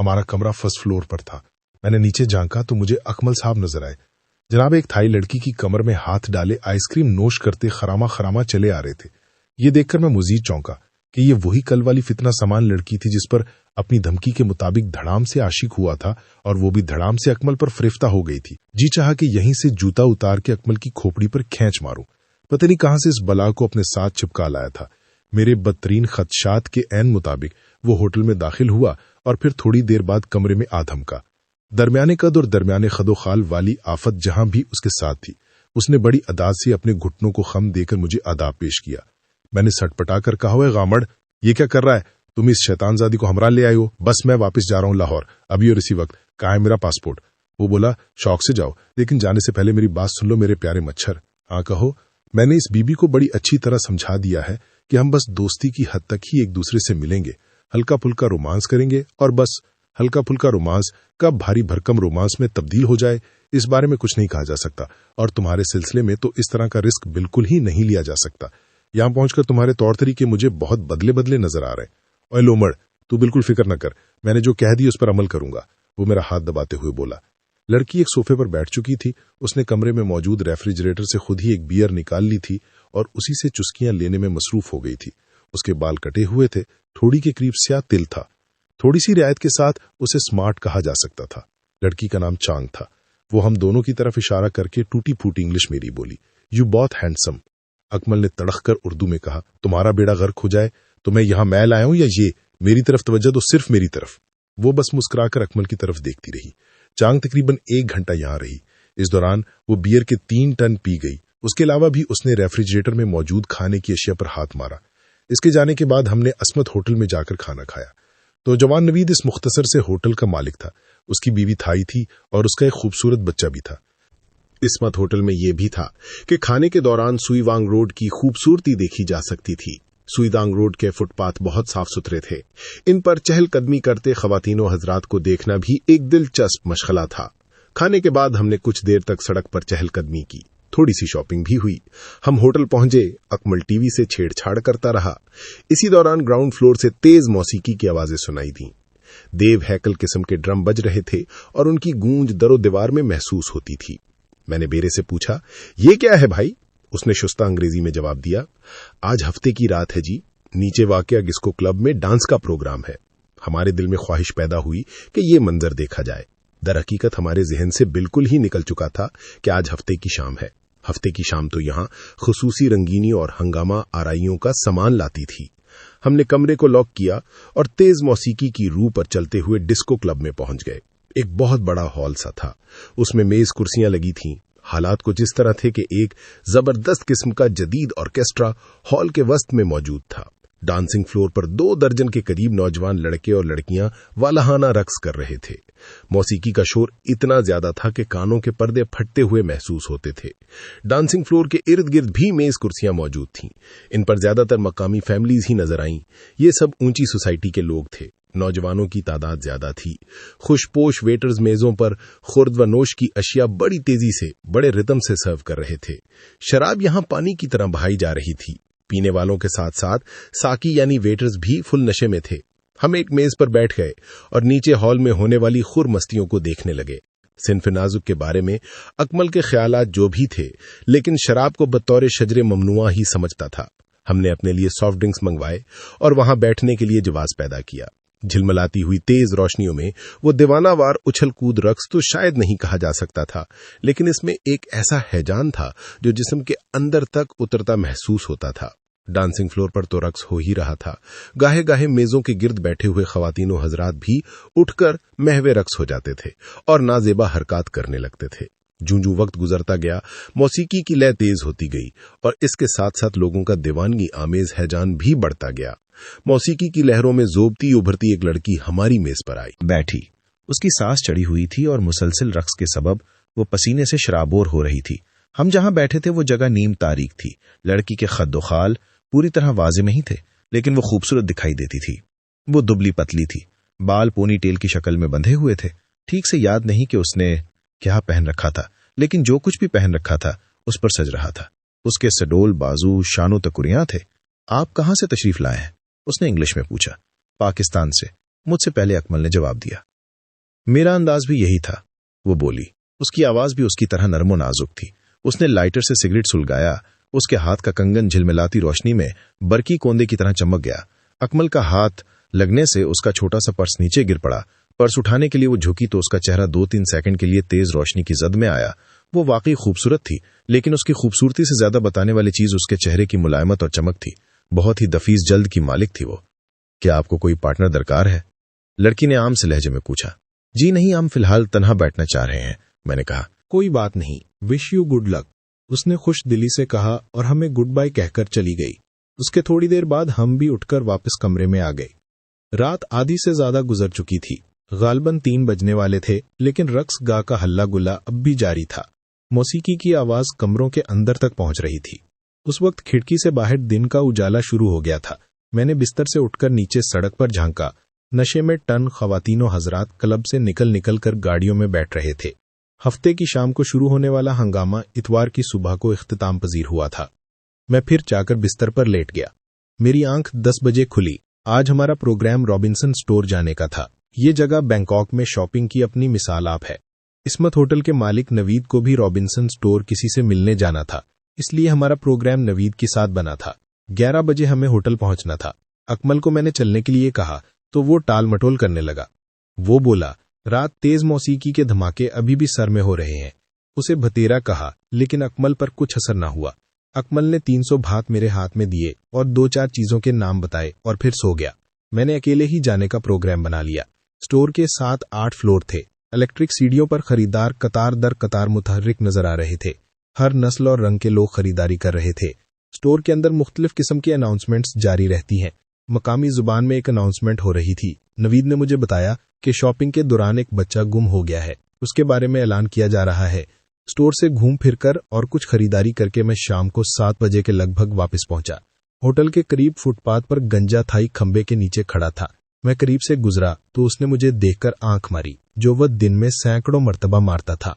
हमारा कमरा first floor पर था। मैंने नीचे झांका तो मुझे अकमल साहब नजर आए। जनाब एक थाई लड़की की कमर में हाथ डाले आइसक्रीम नोश करते खरामा खरामा चले आ रहे थे। ये देखकर मैं मजीद चौंका कि ये वही कल वाली फितना समान लड़की थी जिस पर अपनी धमकी के मुताबिक धड़ाम से आशिक हुआ था, और वो भी धड़ाम से अकमल पर फरिफ्ता हो गई थी। जी चाहा कि यहीं से जूता उतार के अकमल की खोपड़ी पर खींच मारूं। पता नहीं कहां से इस बला को अपने साथ चिपका लाया था। मेरे बदतरीन खदशात के ऐन मुताबिक वो होटल में दाखिल हुआ और फिर थोड़ी देर बाद कमरे में आ धमका। दरमियाने कद और दरमियाने खदोखाल वाली आफत जहां भी उसके साथ थी। उसने बड़ी अदाद से अपने घुटनों को खम देकर मुझे आदाब पेश किया। मैंने सटपटा कर कहा, हुआ गामड़, ये क्या कर रहा है? तुम इस शैतानजादी को हमरा ले आई हो। बस मैं वापस जा रहा हूं लाहौर, अभी और इसी वक्त। कहाँ है मेरा पासपोर्ट? वो बोला, शौक से जाओ, लेकिन जाने से पहले मेरी बात सुन लो मेरे प्यारे मच्छर। हाँ कहो। मैंने इस बीबी को बड़ी अच्छी तरह समझा दिया है कि हम बस दोस्ती की हद तक ही एक दूसरे से मिलेंगे, हल्का फुल्का रोमांस करेंगे, और बस हल्का फुल्का रोमांस कब भारी भरकम रोमांस में तब्दील हो जाए इस बारे में कुछ नहीं कहा जा सकता। और तुम्हारे सिलसिले में तो इस तरह का रिस्क बिल्कुल ही नहीं लिया जा सकता। यहां पहुंचकर तुम्हारे तौर तरीके मुझे बहुत बदले बदले नजर आ रहे हैं। ओए लोमड़, तू बिल्कुल फिक्र न कर, मैंने जो कह दी उस पर अमल करूंगा, वो मेरा हाथ दबाते हुए बोला। लड़की एक सोफे पर बैठ चुकी थी। उसने कमरे में मौजूद रेफ्रिजरेटर से खुद ही एक बियर निकाल ली थी और उसी से चुस्कियां लेने में मसरूफ हो गई थी। उसके बाल कटे हुए थे, थोड़ी के करीब स्याह तिल था। थोड़ी सी रियायत के साथ उसे स्मार्ट कहा जा सकता था। लड़की का नाम चांग था। वो हम दोनों की तरफ इशारा करके टूटी फूटी इंग्लिश मेरी बोली। यू बहुत हैंडसम। अकमल ने तड़क कर उर्दू में कहा, तुम्हारा बेड़ा गर्क हो जाए तो मैं यहां मैं लाया हूं या ये? मेरी तरफ तवज्जो तो सिर्फ मेरी तरफ। वो बस मुस्कुराकर अकमल की तरफ देखती रही। चांग तकरीबन 1 घंटा यहां रही। इस दौरान वो बियर के 3 टन पी गई। उसके अलावा भी उसने रेफ्रिजरेटर में मौजूद खाने की अशिया पर हाथ मारा। इसके जाने के बाद हमने अस्मत होटल में जाकर खाना खाया। तो जवान नवीद इस मुख्तसर से होटल का मालिक था। उसकी बीवी थाई थी और उसका एक खूबसूरत बच्चा भी था। इस्मत होटल में यह भी था कि खाने के दौरान सुईवांग रोड की खूबसूरती देखी जा सकती थी। सुईदांग रोड के फुटपाथ बहुत साफ सुथरे थे। इन पर चहलकदमी करते खवातीनों हजरात को देखना भी एक दिलचस्प मशगला था। खाने के बाद हमने कुछ देर तक सड़क पर चहलकदमी की। थोड़ी सी शॉपिंग भी हुई। हम होटल पहुंचे। अकमल टीवी से छेड़छाड़ करता रहा। इसी दौरान ग्राउंड फ्लोर से तेज मौसीकी की आवाजें सुनाई दी। देव हैकल किस्म के ड्रम बज रहे थे और उनकी गूंज दरो दीवार में महसूस होती थी। मैंने बेरे से पूछा, ये क्या है भाई? उसने शुस्ता अंग्रेजी में जवाब दिया, आज हफ्ते की रात है जी, नीचे वाक़या डिस्को क्लब में डांस का प्रोग्राम है। हमारे दिल में ख्वाहिश पैदा हुई कि ये मंजर देखा जाए। दर हकीकत हमारे जहन से बिल्कुल ही निकल चुका था कि आज हफ्ते की शाम है। हफ्ते की शाम तो यहां खुसूसी रंगीनी और हंगामा आराइयों का सामान लाती थी। हमने कमरे को लॉक किया और तेज मौसीकी की रूह पर चलते हुए डिस्को क्लब में पहुंच गए। एक बहुत बड़ा हॉल सा था। उसमें मेज कुर्सियां लगी थीं। हालात कुछ इस तरह थे कि एक जबरदस्त किस्म का जदीद ऑर्केस्ट्रा हॉल के वस्त में मौजूद था। डांसिंग फ्लोर पर 2 दर्जन के करीब नौजवान लड़के और लड़कियां वालाहाना रक्स कर रहे थे। मौसीकी का शोर इतना ज्यादा था कि कानों के पर्दे फटते हुए महसूस होते थे। डांसिंग फ्लोर के इर्द गिर्द भी मेज कुर्सियां मौजूद थीं। इन पर ज्यादातर मकामी फैमिलीज ही नजर आईं। ये सब ऊंची सोसाइटी के लोग थे। नौजवानों की तादाद ज्यादा थी। खुशपोश वेटर्स मेजों पर खुर्द व नोश की अशिया बड़ी तेजी से, बड़े रिदम से सर्व कर रहे थे। शराब यहां पानी की तरह बहाई जा रही थी। पीने वालों के साथ साथ साकी यानी वेटर्स भी फुल नशे में थे। हम एक मेज पर बैठ गए और नीचे हॉल में होने वाली खुर मस्तियों को देखने लगे। सिन्फ नाजुक के बारे में अकमल के ख्यालात जो भी थे, लेकिन शराब को बतौर शजरे ममनुआ ही समझता था। हमने अपने लिए सॉफ्ट ड्रिंक्स मंगवाए और वहां बैठने के लिए जवाज पैदा किया। झिलमिलाती हुई तेज रोशनियों में वो दीवानावार उछल कूद रक्स तो शायद नहीं कहा जा सकता था, लेकिन इसमें एक ऐसा हैजान था जो जिस्म के अंदर तक उतरता महसूस होता था। डांसिंग फ्लोर पर तो रक्स हो ही रहा था। गाहे गाहे मेजों के गिर्द बैठे हुए खवातीनों हजरात भी उठकर महवे रक्स हो जाते थे और नाजेबा हरकत करने लगते थे। जूं-जूं वक्त गुजरता गया, मौसीकी की लय तेज होती गई और इसके साथ साथ लोगों का दीवानगी आमेज हैजान भी बढ़ता गया। मौसीकी की लहरों में जोबती उभरती एक लड़की हमारी मेज पर आई, बैठी। उसकी सांस चढ़ी हुई थी और मुसलसल रक्स के सबब वो पसीने से शराबोर हो रही थी। हम जहां बैठे थे वो जगह नीम तारीख थी। लड़की के खद्दोखाल पूरी तरह वाजे नहीं थे, लेकिन वो खूबसूरत दिखाई देती थी। वो दुबली पतली थी, बाल पोनी टेल की शक्ल में बंधे हुए थे। ठीक से याद नहीं कि उसने क्या पहन रखा था, लेकिन जो कुछ भी पहन रखा था उस पर सज रहा था। उसके सडोल बाजू शानो तकुरियां थे। आप कहां से तशरीफ लाए हैं? उसने इंग्लिश में पूछा। पाकिस्तान से, मुझसे पहले अकमल ने जवाब दिया। मेरा अंदाज भी यही था, वो बोली। उसकी आवाज भी उसकी तरह नरम और नाजुक थी। उसने लाइटर से सिगरेट सुलगाया। उसके हाथ का कंगन झिलमिलाती रोशनी में बरकी कोंदे की तरह चमक गया। अकमल का हाथ लगने से उसका छोटा सा पर्स नीचे गिर पड़ा। पर्स उठाने के लिए वो झुकी तो उसका चेहरा 2-3 सेकंड के लिए तेज रोशनी की जद में आया। वो वाकई खूबसूरत थी, लेकिन उसकी खूबसूरती से ज्यादा बताने वाली चीज उसके चेहरे की मुलायमत और चमक थी। बहुत ही दफीस जल्द की मालिक थी वो। क्या आपको कोई पार्टनर दरकार है? लड़की ने आम से लहजे में पूछा। जी नहीं, हम फिलहाल तन्हा बैठना चाह रहे हैं, मैंने कहा। कोई बात नहीं, विश यू गुड लक, उसने खुश दिली से कहा और हमें गुड बाय कहकर चली गई। उसके थोड़ी देर बाद हम भी उठकर वापस कमरे में आ गए। रात आधी से ज्यादा गुजर चुकी थी। गालबन 3 बजने वाले थे, लेकिन रक्स गा का हल्ला गुल्ला अब भी जारी था। मौसीकी की आवाज कमरों के अंदर तक पहुंच रही थी। उस वक्त खिड़की से बाहर दिन का उजाला शुरू हो गया था। मैंने बिस्तर से उठकर नीचे सड़क पर झांका। नशे में टन ख्वातीनो हजरात क्लब से निकल कर गाड़ियों में बैठ रहे थे। हफ्ते की शाम को शुरू होने वाला हंगामा इतवार की सुबह को इख्तिताम पजीर हुआ था। मैं फिर जाकर बिस्तर पर लेट गया। मेरी आंख 10 बजे खुली। आज हमारा प्रोग्राम रॉबिन्सन स्टोर जाने का था। ये जगह बैंकॉक में शॉपिंग की अपनी मिसाल आप है। इस्मत होटल के मालिक नवीद को भी रॉबिन्सन स्टोर किसी से मिलने जाना था, इसलिए हमारा प्रोग्राम नवीद के साथ बना था। 11 बजे हमें होटल पहुंचना था। अकमल को मैंने चलने के लिए कहा तो वो टाल मटोल करने लगा। वो बोला, रात तेज मौसीकी के धमाके अभी भी सर में हो रहे हैं। उसे भतेरा कहा, लेकिन अकमल पर कुछ असर न हुआ। अकमल ने 300 भात मेरे हाथ में दिए और 2-4 चीजों के नाम बताए और फिर सो गया। मैंने अकेले ही जाने का प्रोग्राम बना लिया। स्टोर के 7-8 फ्लोर थे। इलेक्ट्रिक सीढ़ियों पर खरीदार कतार दर कतार मुतहर्रिक नजर आ रहे थे। हर नस्ल और रंग के लोग खरीदारी कर रहे थे। स्टोर के अंदर मुख्तलिफ किस्म की अनाउंसमेंट्स जारी रहती हैं। मकामी जुबान में एक अनाउंसमेंट हो रही थी। नवीद ने मुझे बताया कि शॉपिंग के दौरान एक बच्चा गुम हो गया है। उसके बारे में ऐलान किया जा रहा है। स्टोर से घूम फिरकर और कुछ खरीदारी करके मैं शाम को 7 बजे के लगभग वापस पहुंचा। होटल के करीब फुटपाथ पर गंजा थाई खंबे के नीचे खड़ा था। मैं करीब से गुजरा तो उसने मुझे देखकर आंख मारी, जो वह दिन में सैकड़ों मर्तबा मारता था।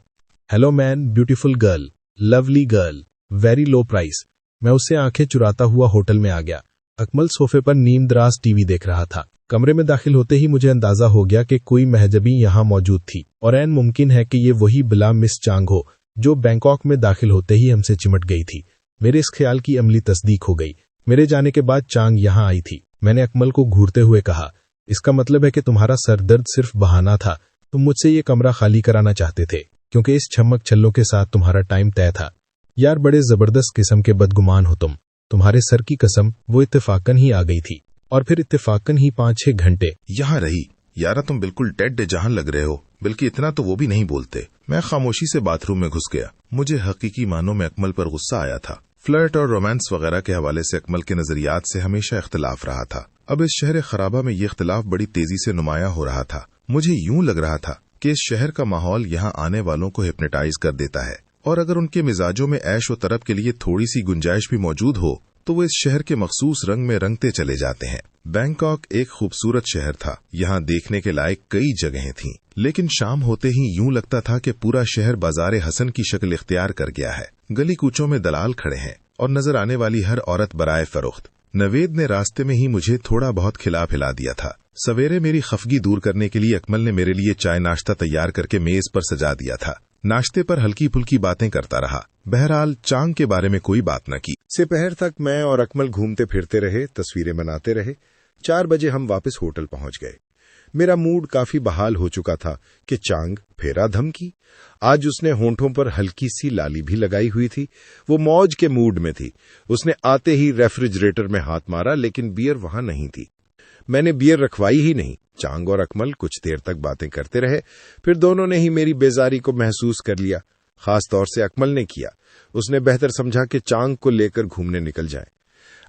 Hello man, beautiful girl, lovely girl, very low price. मैं उससे आंखें चुराता हुआ होटल में आ गया। अकमल सोफे पर नीमदराज टीवी देख रहा था। कमरे में दाखिल होते ही मुझे अंदाजा हो गया कि कोई महजबी यहाँ मौजूद थी और ऐन मुमकिन है कि ये वही बिला मिस चांग हो जो बैंकॉक में दाखिल होते ही हमसे चिमट गई थी। मेरे इस ख्याल की अमली तस्दीक हो गई। मेरे जाने के बाद चांग यहाँ आई थी। मैंने अकमल को घूरते हुए कहा, इसका मतलब है कि तुम्हारा सरदर्द सिर्फ बहाना था। तुम मुझसे ये कमरा खाली कराना चाहते थे क्योंकि इस छमक छल्लों के साथ तुम्हारा टाइम तय था। यार, बड़े जबरदस्त किस्म के बदगुमान हो तुम। तुम्हारे सर की कसम, वो इत्तेफाकन ही आ गई थी और फिर इत्तेफाकन ही 5-6 घंटे यहाँ रही। यारा, तुम बिल्कुल डेड जहां लग रहे हो। बल्कि इतना तो वो भी नहीं बोलते। मैं खामोशी से बाथरूम में घुस गया। मुझे हकीकी मानों में अकमल पर गुस्सा आया था। फ्लर्ट और रोमांस वगैरह के हवाले से अकमल के नजरियात से हमेशा इख्तिलाफ रहा था। अब इस शहर खराबा में ये इख्तिलाफ बड़ी तेजी से नुमाया हो रहा था। मुझे यूं लग रहा था कि इस शहर का माहौल यहाँ आने वालों को हिप्नोटाइज कर देता है, और अगर उनके मिजाजों में ऐश व तरब के लिए थोड़ी सी गुंजाइश भी मौजूद हो तो वो इस शहर के मखसूस रंग में रंगते चले जाते हैं। बैंकॉक एक खूबसूरत शहर था। यहाँ देखने के लायक कई जगहें थीं, लेकिन शाम होते ही यूं लगता था कि पूरा शहर बाजार हसन की शक्ल इख्तियार कर गया है। गली कूचों में दलाल खड़े हैं और नजर आने वाली हर औरत बराए फरोख्त। नवेद ने रास्ते में ही मुझे थोड़ा बहुत खिला पिला दिया था। सवेरे मेरी खफगी दूर करने के लिए अकमल ने मेरे लिए चाय नाश्ता तैयार करके मेज पर सजा दिया था। नाश्ते पर हल्की फुल्की बातें करता रहा। बहरहाल चांग के बारे में कोई बात न की। दोपहर तक मैं और अकमल घूमते फिरते रहे, तस्वीरें बनाते रहे। 4 बजे हम वापस होटल पहुंच गए। मेरा मूड काफी बहाल हो चुका था कि चांग फेरा धमकी। आज उसने होंठों पर हल्की सी लाली भी लगाई हुई थी। वो मौज के मूड में थी। उसने आते ही रेफ्रिजरेटर में हाथ मारा, लेकिन बियर वहां नहीं थी। मैंने बियर रखवाई ही नहीं। चांग और अकमल कुछ देर तक बातें करते रहे। फिर दोनों ने ही मेरी बेजारी को महसूस कर लिया। खास तौर से अकमल ने किया। उसने बेहतर समझा कि चांग को लेकर घूमने निकल जाए।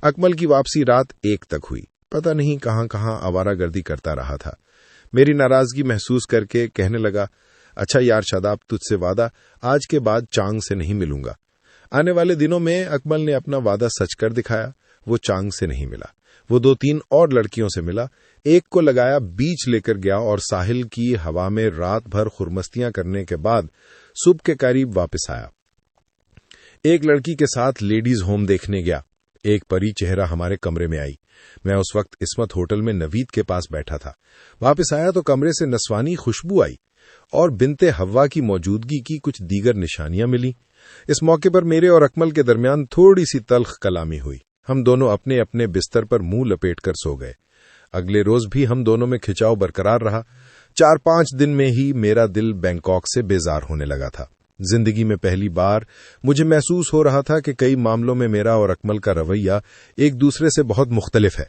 अकमल की वापसी रात 1 तक हुई। पता नहीं कहां कहां आवारागर्दी करता रहा था। मेरी नाराजगी महसूस करके कहने लगा, अच्छा यार शादाब, तुझसे वादा, आज के बाद चांग से नहीं मिलूंगा। आने वाले दिनों में अकमल ने अपना वादा सच कर दिखाया। वो चांग से नहीं मिला। वो 2-3 और लड़कियों से मिला। एक को लगाया, बीच लेकर गया और साहिल की हवा में रात भर खुरमस्तियां करने के बाद सुबह के करीब वापस आया। एक लड़की के साथ लेडीज होम देखने गया। एक परी चेहरा हमारे कमरे में आई। मैं उस वक्त इस्मत होटल में नवीद के पास बैठा था। वापस आया तो कमरे से नस्वानी खुशबू आई। और बिनते हव्वा की मौजूदगी की कुछ दीगर निशानियां मिली। इस मौके पर मेरे और अकमल के दरमियान थोड़ी सी तल्ख कलामी हुई। हम दोनों अपने अपने बिस्तर पर मुंह लपेटकर सो गए। अगले रोज भी हम दोनों में खिंचाव बरकरार रहा। 4-5 दिन में ही मेरा दिल बैंकॉक से बेजार होने लगा था। जिंदगी में पहली बार मुझे महसूस हो रहा था कि कई मामलों में मेरा और अकमल का रवैया एक दूसरे से बहुत मुख्तलिफ है।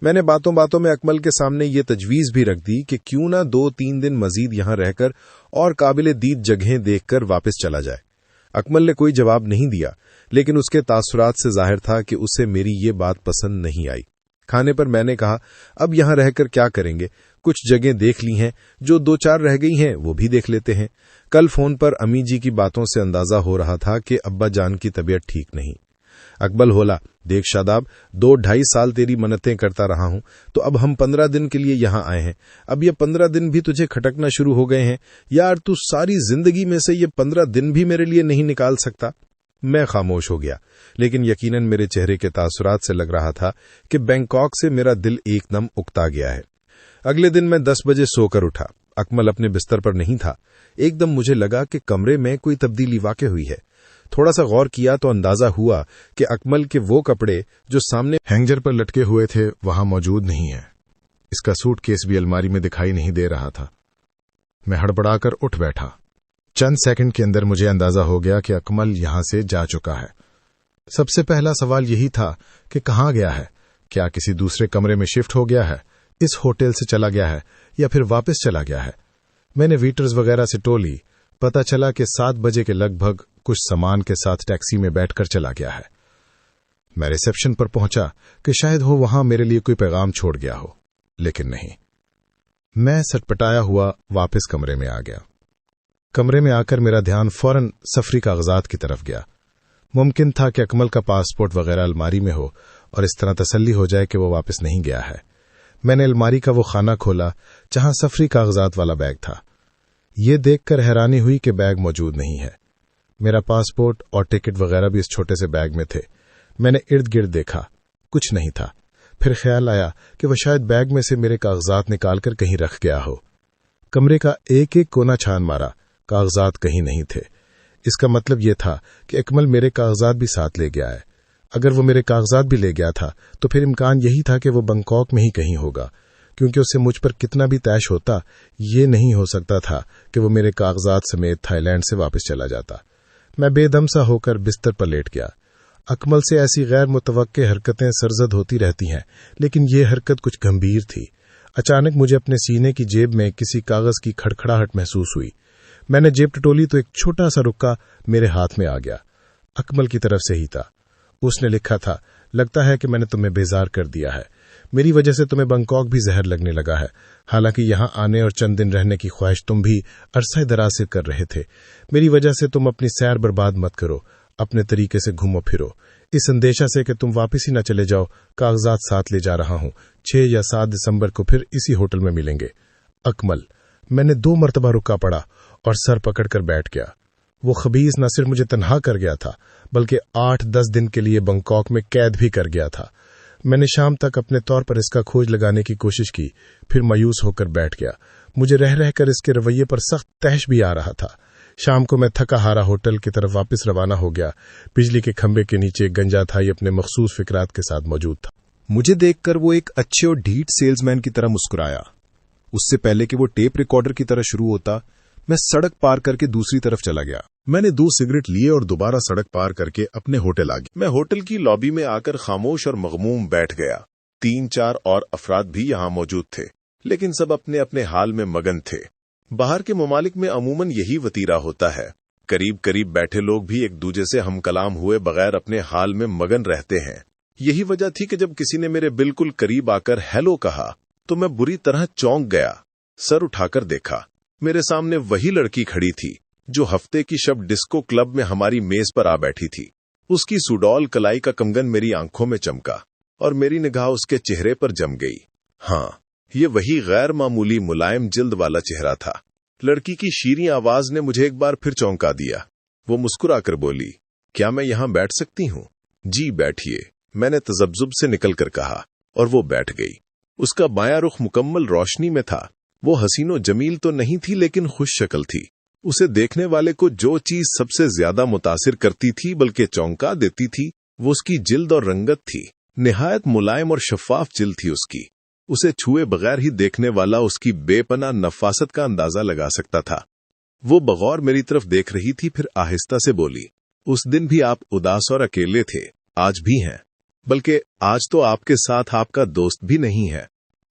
मैंने बातों बातों में अकमल के सामने ये तजवीज भी रख दी कि क्यों ना 2-3 दिन मजीद यहां रहकर और काबिले दीद जगहें देखकर वापस चला जाए। अकमल ने कोई जवाब नहीं दिया, लेकिन उसके तासुरात से जाहिर था कि उसे मेरी ये बात पसंद नहीं आई। खाने पर मैंने कहा, अब यहां रहकर क्या करेंगे, कुछ जगह देख ली हैं, जो 2-4 रह गई हैं वो भी देख लेते हैं। कल फोन पर अम्मी जी की बातों से अंदाजा हो रहा था कि अब्बा जान की तबीयत ठीक नहीं। अकबल होला, देख शादाब, 2-2.5 साल तेरी मन्नतें करता रहा हूं, तो अब हम 15 दिन के लिए यहां आए हैं। अब ये 15 दिन भी तुझे खटकना शुरू हो गए हैं। यार, तू सारी जिंदगी में से ये 15 दिन भी मेरे लिए नहीं निकाल सकता? मैं खामोश हो गया, लेकिन यकीनन मेरे चेहरे के तासुरात से लग रहा था कि बैंकॉक से मेरा दिल एकदम उकता गया है। अगले दिन मैं 10 बजे सोकर उठा। अकमल अपने बिस्तर पर नहीं था। एकदम मुझे लगा कि कमरे में कोई तब्दीली वाक़ हुई है। थोड़ा सा गौर किया तो अंदाजा हुआ कि अकमल के वो कपड़े जो सामने हैंगर पर लटके हुए थे वहां मौजूद नहीं है। इसका सूटकेस भी अलमारी में दिखाई नहीं दे रहा था। मैं हड़बड़ाकर उठ बैठा। चंद सेकंड के अंदर मुझे अंदाजा हो गया कि अकमल यहां से जा चुका है। सबसे पहला सवाल यही था कि कहां गया है। क्या किसी दूसरे कमरे में शिफ्ट हो गया है, इस होटल से चला गया है, या फिर वापस चला गया है? मैंने वेटर्स वगैरह से टोली। पता चला कि 7 बजे के लगभग कुछ सामान के साथ टैक्सी में बैठकर चला गया है। मैं रिसेप्शन पर पहुंचा कि शायद हो वहां मेरे लिए कोई पैगाम छोड़ गया हो, लेकिन नहीं। मैं सटपटाया हुआ वापस कमरे में आ गया। कमरे में आकर मेरा ध्यान फौरन सफरी कागजात की तरफ गया। मुमकिन था कि अकमल का पासपोर्ट वगैरह अलमारी में हो और इस तरह तसल्ली हो जाए कि वो वापस नहीं गया है। मैंने अलमारी का वो खाना खोला जहां सफरी कागजात वाला बैग था। ये देखकर हैरानी हुई कि बैग मौजूद नहीं है। मेरा पासपोर्ट और टिकट वगैरह भी इस छोटे से बैग में थे। मैंने इर्द गिर्द देखा, कुछ नहीं था। फिर ख्याल आया कि वह शायद बैग में से मेरे कागजात निकालकर कहीं रख गया हो। कमरे का एक एक कोना छान मारा, कागजात कहीं नहीं थे। इसका मतलब यह था कि अकमल मेरे कागजात भी साथ ले गया है। अगर वो मेरे कागजात भी ले गया था तो फिर इम्कान यही था कि वो बैंकॉक में ही कहीं होगा, क्योंकि उससे मुझ पर कितना भी तैश होता, ये नहीं हो सकता था कि वो मेरे कागजात समेत थाईलैंड से वापस चला जाता। मैं बेदम सा होकर बिस्तर पर लेट गया। अकमल से ऐसी गैर मुतवक्के हरकतें सरजद होती रहती हैं, लेकिन ये हरकत कुछ गंभीर थी। अचानक मुझे अपने सीने की जेब में किसी कागज की खड़खड़ाहट महसूस हुई। मैंने जेब टटोली तो एक छोटा सा रुक्का मेरे हाथ में आ गया। अकमल की तरफ से ही था। उसने लिखा था, लगता है कि मैंने तुम्हें बेजार कर दिया है। मेरी वजह से तुम्हें बैंकॉक भी जहर लगने लगा है। हालांकि यहां आने और चंद दिन रहने की ख्वाहिश तुम भी अरसा दराज से कर रहे थे। मेरी वजह से तुम अपनी सैर बर्बाद मत करो, अपने तरीके से घूमो फिरो। इस अंदेशा से कि तुम वापस ही न चले जाओ, कागजात साथ ले जा रहा हूं। 6 या 7 दिसंबर को फिर इसी होटल में मिलेंगे। अकमल। मैंने 2 मरतबा रुका पड़ा और सर पकड़कर बैठ गया। वो खबीज न सिर्फ मुझे तन्हा कर गया था, बल्कि 8-10 दिन के लिए बैंकॉक में कैद भी कर गया था। मैंने शाम तक अपने तौर पर इसका खोज लगाने की कोशिश की, फिर मायूस होकर बैठ गया। मुझे रह रहकर इसके रवैये पर सख्त तहश भी आ रहा था। शाम को मैं थका हारा होटल की तरफ वापस रवाना हो गया। बिजली के खंभे के नीचे एक गंजा था, ये अपने मखसूस फिक्रात के साथ मौजूद था। मुझे देखकर वो एक अच्छे और ढीठ सेल्समैन की तरह मुस्कुराया। उससे पहले कि वो टेप रिकॉर्डर की तरह शुरू होता, मैं सड़क पार करके दूसरी तरफ चला गया। मैंने 2 सिगरेट लिए और दोबारा सड़क पार करके अपने होटल आ गया। मैं होटल की लॉबी में आकर खामोश और मगमूम बैठ गया। 3-4 और अफराद भी यहाँ मौजूद थे, लेकिन सब अपने अपने हाल में मगन थे। बाहर के ममालिक में अमूमन यही वतीरा होता है। करीब करीब बैठे लोग भी एक दूसरे से हम कलाम हुए बगैर अपने हाल में मगन रहते हैं। यही वजह थी कि जब किसी ने मेरे बिल्कुल करीब आकर हेलो कहा तो मैं बुरी तरह चौंक गया। सर उठाकर देखा, मेरे सामने वही लड़की खड़ी थी जो हफ्ते की शब डिस्को क्लब में हमारी मेज पर आ बैठी थी। उसकी सुडौल कलाई का कंगन मेरी आंखों में चमका और मेरी निगाह उसके चेहरे पर जम गई। हाँ, ये वही गैर मामूली मुलायम जिल्द वाला चेहरा था। लड़की की शीरीं आवाज ने मुझे एक बार फिर चौंका दिया। वो मुस्कुराकर बोली, क्या मैं यहां बैठ सकती हूं? जी बैठिए, मैंने तजब्जुब से निकलकर कहा और वो बैठ गई। उसका बायां रुख मुकम्मल रोशनी में था। वो हसीनो जमील तो नहीं थी लेकिन खुश शक्ल थी। उसे देखने वाले को जो चीज सबसे ज्यादा मुतासिर करती थी बल्कि चौंका देती थी वो उसकी जिल्द और रंगत थी। निहायत मुलायम और शफाफ जिल्द थी उसकी। उसे छुए बगैर ही देखने वाला उसकी बेपनाह नफासत का अंदाजा लगा सकता था। वो बगौर मेरी तरफ देख रही थी, फिर आहिस्ता से बोली, उस दिन भी आप उदास और अकेले थे, आज भी हैं, बल्कि आज तो आपके साथ आपका दोस्त भी नहीं है,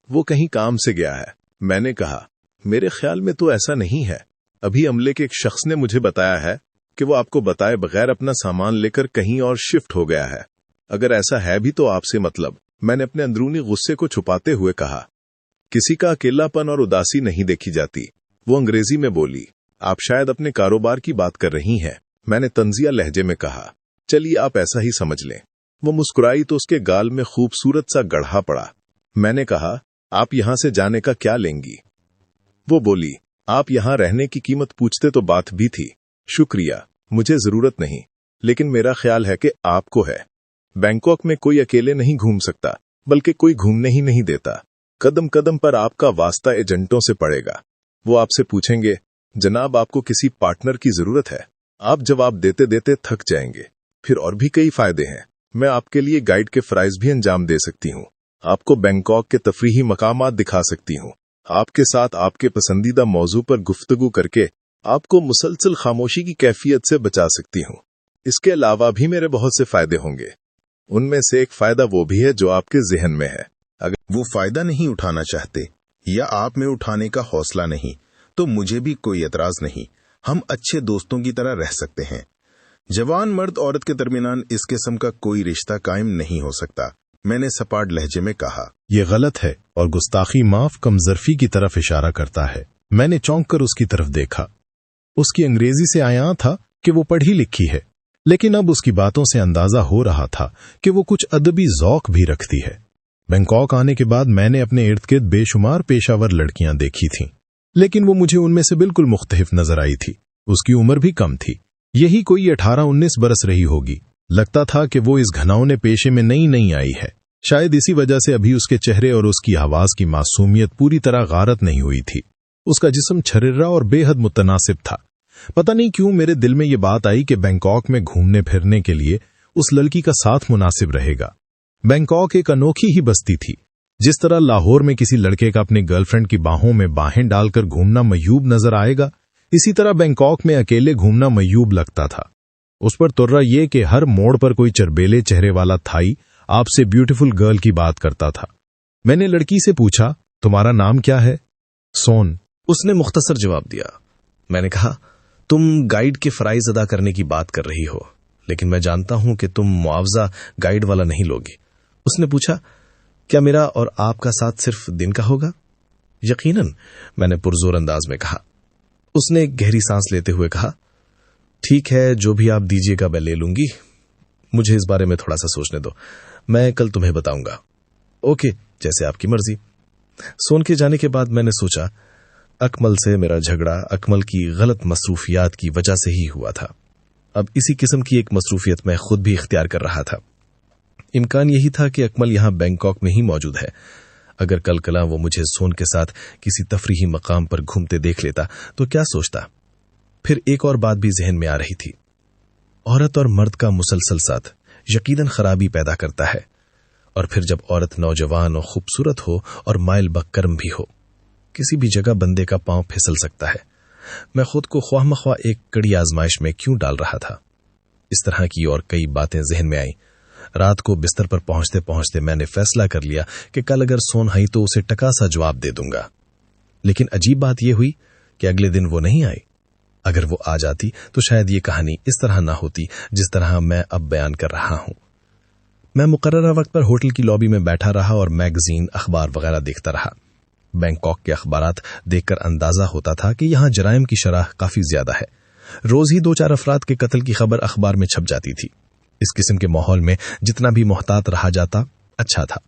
वो कहीं काम से गया है। मैंने कहा, मेरे ख्याल में तो ऐसा नहीं है। अभी अमले के एक शख्स ने मुझे बताया है कि वो आपको बताए बगैर अपना सामान लेकर कहीं और शिफ्ट हो गया है। अगर ऐसा है भी तो आपसे मतलब। मैंने अपने अंदरूनी गुस्से को छुपाते हुए कहा, किसी का अकेलापन और उदासी नहीं देखी जाती। वो अंग्रेजी में बोली, आप शायद अपने कारोबार की बात कर रही हैं। मैंने तंजिया लहजे में कहा, चलिए आप ऐसा ही समझ लें। वो मुस्कुराई तो उसके गाल में खूबसूरत सा गढ़ा पड़ा। मैंने कहा, आप यहां से जाने का क्या लेंगी? वो बोली, आप यहां रहने की कीमत पूछते तो बात भी थी। शुक्रिया, मुझे जरूरत नहीं, लेकिन मेरा ख्याल है कि आपको है। बैंकॉक में कोई अकेले नहीं घूम सकता, बल्कि कोई घूमने ही नहीं देता। कदम कदम पर आपका वास्ता एजेंटों से पड़ेगा। वो आपसे पूछेंगे, जनाब आपको किसी पार्टनर की जरूरत है? आप जवाब देते देते थक जाएंगे। फिर और भी कई फायदे हैं। मैं आपके लिए गाइड के फराइज भी अंजाम दे सकती हूँ, आपको बैंकॉक के तफरीही मकामात दिखा सकती हूँ, आपके साथ आपके पसंदीदा मौजू पर गुफ्तगू करके आपको मुसलसल खामोशी की कैफियत से बचा सकती हूँ। इसके अलावा भी मेरे बहुत से फायदे होंगे। उनमें से एक फायदा वो भी है जो आपके जहन में है। अगर वो फायदा नहीं उठाना चाहते या आप में उठाने का हौसला नहीं तो मुझे भी कोई एतराज नहीं। हम अच्छे दोस्तों की तरह रह सकते हैं। जवान मर्द औरत के दरमियान इस किस्म का कोई रिश्ता कायम नहीं हो सकता, मैंने सपाट लहजे में कहा। ये गलत है और गुस्ताखी माफ कमजरफी की तरफ इशारा करता है। मैंने चौंक कर उसकी तरफ देखा। उसकी अंग्रेजी से आया था कि वो पढ़ी लिखी है, लेकिन अब उसकी बातों से अंदाजा हो रहा था कि वो कुछ अदबी ज़ौक भी रखती है। बैंकॉक आने के बाद मैंने अपने इर्द गिर्द बेशुमार पेशावर लड़कियां देखी थीं, लेकिन वो मुझे उनमें से बिल्कुल मुख्तलिफ नजर आई थी। उसकी उम्र भी कम थी, यही कोई 18-19 बरस रही होगी। लगता था कि वो इस घनाउने पेशे में नई नई आई है। शायद इसी वजह से अभी उसके चेहरे और उसकी आवाज की मासूमियत पूरी तरह गारत नहीं हुई थी। उसका जिस्म छर्रा और बेहद मुतनासिब था। पता नहीं क्यों मेरे दिल में ये बात आई कि बैंकॉक में घूमने फिरने के लिए उस लड़की का साथ मुनासिब रहेगा। बैंकॉक एक अनोखी ही बस्ती थी। जिस तरह लाहौर में किसी लड़के का अपनी गर्लफ्रेंड की बाहों में बाहें डालकर घूमना मयूब नजर आएगा, इसी तरह बैंकॉक में अकेले घूमना मयूब लगता था। उस पर तुर्रा ये कि हर मोड़ पर कोई चरबेले चेहरे वाला थाई आपसे ब्यूटीफुल गर्ल की बात करता था। मैंने लड़की से पूछा, तुम्हारा नाम क्या है? सोन। उसने मुख्तसर जवाब दिया। मैंने कहा, तुम गाइड के फराइज अदा करने की बात कर रही हो, लेकिन मैं जानता हूं कि तुम मुआवजा गाइड वाला नहीं लोगी। उसने पूछा, क्या मेरा और आपका साथ सिर्फ दिन का होगा? यकीनन, मैंने पुरजोर अंदाज में कहा। उसने गहरी सांस लेते हुए कहा, ठीक है, जो भी आप दीजिएगा मैं ले लूंगी। मुझे इस बारे में थोड़ा सा सोचने दो, मैं कल तुम्हें बताऊंगा। ओके, जैसे आपकी मर्जी। सोन के जाने के बाद मैंने सोचा, अकमल से मेरा झगड़ा अकमल की गलत मसरूफियात की वजह से ही हुआ था। अब इसी किस्म की एक मसरूफियत मैं खुद भी इख्तियार कर रहा था। इम्कान यही था कि अकमल यहां बैंकॉक में ही मौजूद है। अगर कल कला वो मुझे सोन के साथ किसी तफरीही मकाम पर घूमते देख लेता तो क्या सोचता। फिर एक और बात भी जहन में आ रही थी। औरत और मर्द का मुसलसल साथ यकीनन खराबी पैदा करता है, और फिर जब औरत नौजवान और खूबसूरत हो और माइल बकर्म भी हो, किसी भी जगह बंदे का पांव फिसल सकता है। मैं खुद को ख्वाह मख्वाह एक कड़ी आजमाइश में क्यों डाल रहा था। इस तरह की और कई बातें जहन में आई। रात को बिस्तर पर पहुंचते पहुंचते मैंने फैसला कर लिया कि कल अगर सोन आई तो उसे टका सा जवाब दे दूंगा। लेकिन अजीब बात यह हुई कि अगले दिन वो नहीं आई। अगर वो आ जाती तो शायद ये कहानी इस तरह ना होती जिस तरह मैं अब बयान कर रहा हूं। मैं मुकर्ररा वक्त पर होटल की लॉबी में बैठा रहा और मैगजीन, अखबार वगैरह देखता रहा। बैंकॉक के अखबारात देखकर अंदाजा होता था कि यहां जराइम की शरह काफी ज्यादा है। रोज ही 2-4 अफराद के कत्ल की खबर अखबार में छप जाती थी। इस किस्म के माहौल में जितना भी मोहतात रहा जाता अच्छा था।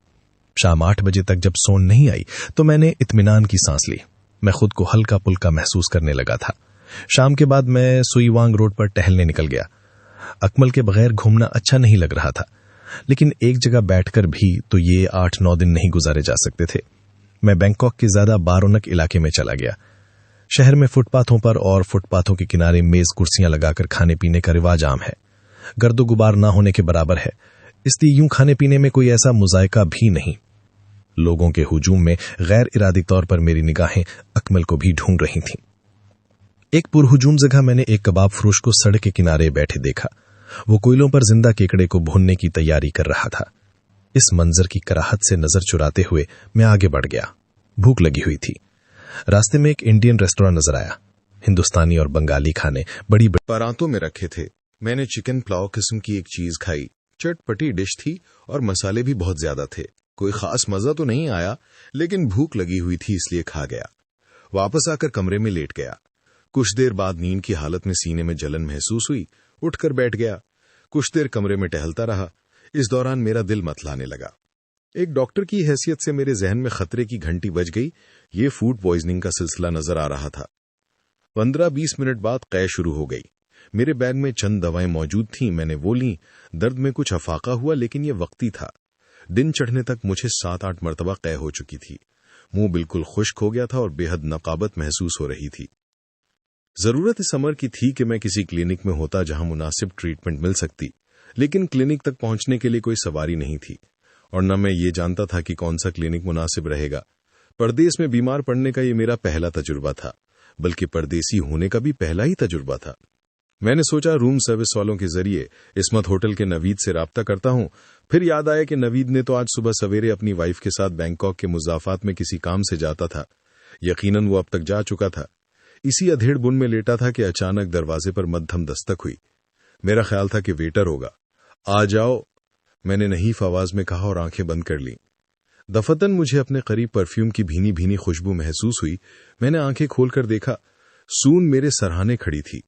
शाम 8 बजे तक जब सोन नहीं आई तो मैंने इत्मीनान की सांस ली। मैं खुद को हल्का पुल्का महसूस करने लगा था। शाम के बाद मैं सुईवांग रोड पर टहलने निकल गया। अकमल के बगैर घूमना अच्छा नहीं लग रहा था, लेकिन एक जगह बैठकर भी तो ये 8-9 दिन नहीं गुजारे जा सकते थे। मैं बैंकॉक के ज्यादा बारोनक इलाके में चला गया। शहर में फुटपाथों पर और फुटपाथों के किनारे मेज कुर्सियां लगाकर खाने पीने का रिवाज आम है। गर्दो गुबार ना होने के बराबर है, इसलिए यूं खाने पीने में कोई ऐसा मुजायका भी नहीं। लोगों के हुजूम में गैर इरादी तौर पर मेरी निगाहें अकमल को भी ढूंढ रही थीं। एक पुरहुजूम जगह मैंने एक कबाब फरोश को सड़क के किनारे बैठे देखा। वो कोयलों पर जिंदा केकड़े को भूनने की तैयारी कर रहा था। इस मंजर की कराहत से नजर चुराते हुए मैं आगे बढ़ गया। भूख लगी हुई थी। रास्ते में एक इंडियन रेस्टोरेंट नजर आया। हिंदुस्तानी और बंगाली खाने बड़ी परांतों में रखे थे। मैंने चिकन पुलाव किस्म की एक चीज खाई। चटपटी डिश थी और मसाले भी बहुत ज्यादा थे। कोई खास मजा तो नहीं आया, लेकिन भूख लगी हुई थी इसलिए खा गया। वापस आकर कमरे में लेट गया। कुछ देर बाद नींद की हालत में सीने में जलन महसूस हुई। उठकर बैठ गया। कुछ देर कमरे में टहलता रहा। इस दौरान मेरा दिल मथलाने लगा। एक डॉक्टर की हैसियत से मेरे जहन में खतरे की घंटी बज गई। ये फूड पॉइजनिंग का सिलसिला नजर आ रहा था। 15-20 मिनट बाद कै शुरू हो गई। मेरे बैग में चंद दवाएं मौजूद थीं, मैंने वो ली। दर्द में कुछ अफाका हुआ, लेकिन ये वक्ती था। दिन चढ़ने तक मुझे 7-8 मरतबा कै हो चुकी थी। मुंह बिल्कुल खुश्क हो गया था और बेहद नकाबत महसूस हो रही थी। जरूरत इस अमर की थी कि मैं किसी क्लिनिक में होता जहां मुनासिब ट्रीटमेंट मिल सकती, लेकिन क्लिनिक तक पहुंचने के लिए कोई सवारी नहीं थी और न मैं ये जानता था कि कौन सा क्लिनिक मुनासिब रहेगा। परदेश में बीमार पड़ने का ये मेरा पहला तजुर्बा था, बल्कि परदेसी होने का भी पहला ही तजुर्बा था। मैंने सोचा रूम सर्विस वालों के जरिए इस्मत होटल के नवीद से राब्ता करता हूं। फिर याद आया कि नवीद ने तो आज सुबह सवेरे अपनी वाइफ के साथ बैंकॉक के मुजाफात में किसी काम से जाता था। यकीनन वो अब तक जा चुका था। इसी अधेड़ बुन में लेटा था कि अचानक दरवाजे पर मध्यम दस्तक हुई। मेरा ख्याल था कि वेटर होगा। आ जाओ, मैंने नहीफ आवाज में कहा और आंखें बंद कर लीं। दफतन मुझे अपने करीब परफ्यूम की भीनी भीनी खुशबू महसूस हुई। मैंने आंखें खोलकर देखा। सून मेरे सरहाने खड़ी थी।